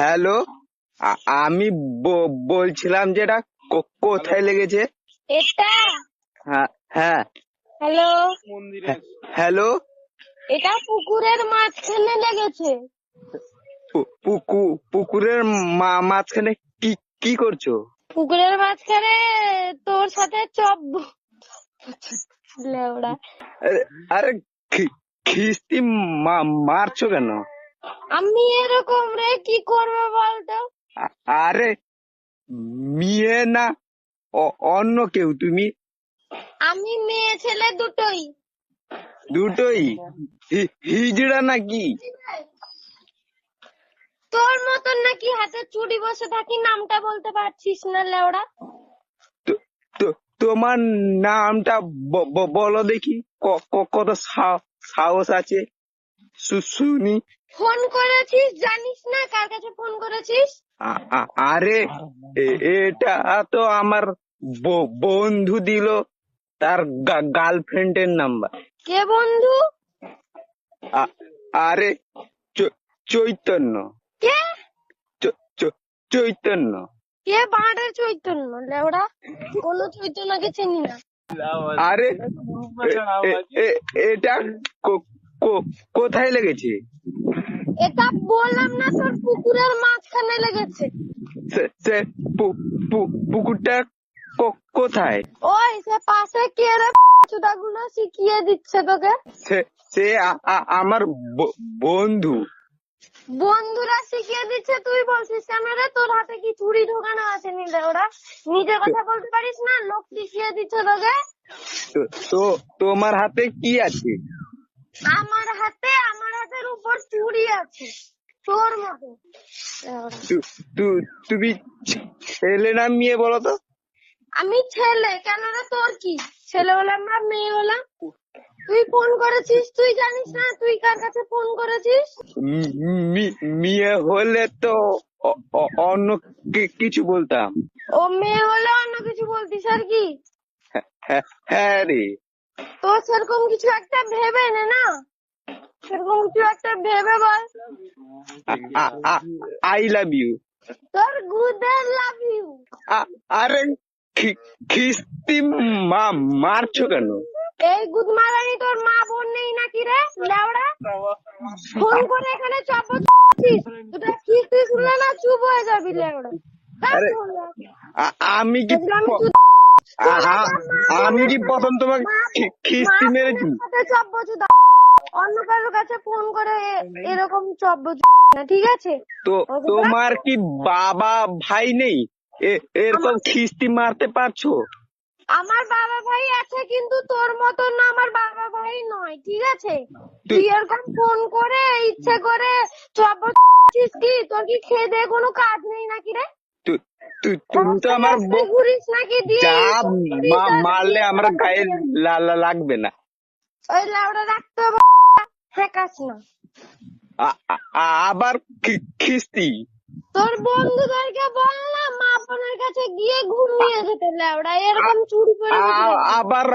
Hello, আমি বলছিলাম যে এটা কোথায় লেগেছে? এটা হ্যাঁ হ্যাঁ। হ্যালো, হ্যালো, এটা পুকুরের মাঝখানে লেগেছে। পুকুরের মাঝখানে কি কি করছো? পুকুরের মাঝখানে তোর সাথে লেওড়া। আরে আরে, খিস্তি মারছো কেন? আমি এরকম রে কি করবো বলতো? আরে মেয়ে না অন্য কেউ তুমি? আমি মেয়ে ছেলে দুটোই। দুটোই? হিজড়া নাকি? তোর মতন নাকি হাতে চুড়ি বসে থাকি, নামটা বলতে পারছিস না লেওড়া? তোমার নামটা বলো দেখি, কত সাহস আছে শুনি। ফোন করেছিস, জানিস না কার কাছে ফোন করেছিস? আরে এটা তো আমার বন্ধু দিল, তার গার্লফ্রেন্ডের নাম্বার। কে বন্ধু? আরে চৈতন্য। কে? চৈতন্য। কে বাঁড়ের চৈতন্য লেওড়া? কোনো চৈতন্যকে চিনি না। আরে এটা কোথায় লেগেছে? এটা বললাম না তোর পুকুরের মাঝখানে লেগেছে। সে পুকুরটা কোথায়? ওই সে পাশে কে রে চুদাগুলো শিখিয়ে দিচ্ছে তোকে? সে আমার বন্ধু। বন্ধুরা শিখিয়ে দিচ্ছে, তুই বলছিস কেন রে? তোর হাতে কি চুড়ি ঢোকানো আছে নিলে? ওরা নিজের কথা বলতে পারিস না? লোক শিখিয়ে দিচ্ছে তোকে। তো তোমার হাতে কি আছে? আমার হাতের উপর চুড়ি আছে তোর মতো। তুমি ছেলে না মেয়ে বলো তো? আমি ছেলে, কেন রে তোর কি? ছেলে হলাম না মেয়ে হলাম? তুই ফোন করেছিস, তুই জানিস না তুই কার কাছে ফোন করেছিস? মেয়ে হলে তো অন্য কিছু বলতাম। ও মেয়ে হলে অন্য কিছু বলতিস আর কি? হ্যাঁ রে। তো সেরকম কিছু একটা ভেবে নে না, সেরকম কিছু একটা ভেবে বল। I love you. তোর গুদের লাভ ইউ। আরে খিস্তি মারছো কেন? এই গুদ মারানি তোর মা বোন নেই নাকি রে লেওড়া? ফোন করে এখানে চাপছিস, তোরা কিস্তি শুনলে না চুপ হয়ে যাবি লেওড়া। আরে আমি কি আমি কি প্রথম তোমাকে খিস্তি মেরেছি? অন্য কারোর কাছে ফোন করে এরকম না, ঠিক আছে? তো তোমার কি বাবা ভাই নেই এরকম খিস্তি মারতে পারছো? আমার বাবা ভাই আছে, কিন্তু তোর মতন না, আমার বাবা ভাই নয়, ঠিক আছে? তুই এরকম ফোন করে ইচ্ছে করে চব্বছিস কি? তোর কি খেয়ে দিয়ে কোনো কাজ নেই নাকি রে? তুমি তো আমার ঘুরিস নাকি দিয়ে মারলে আমার গায়ে লাগবে না? ওই লাউডা রাখতে হ্যাকাস না। আবার খিস্তি? তোর বন্ধুদেরকে বল না মা বোনের কাছে গিয়ে ঘুমিয়ে যেতে লাউডা, এরকম চুরি করে আবার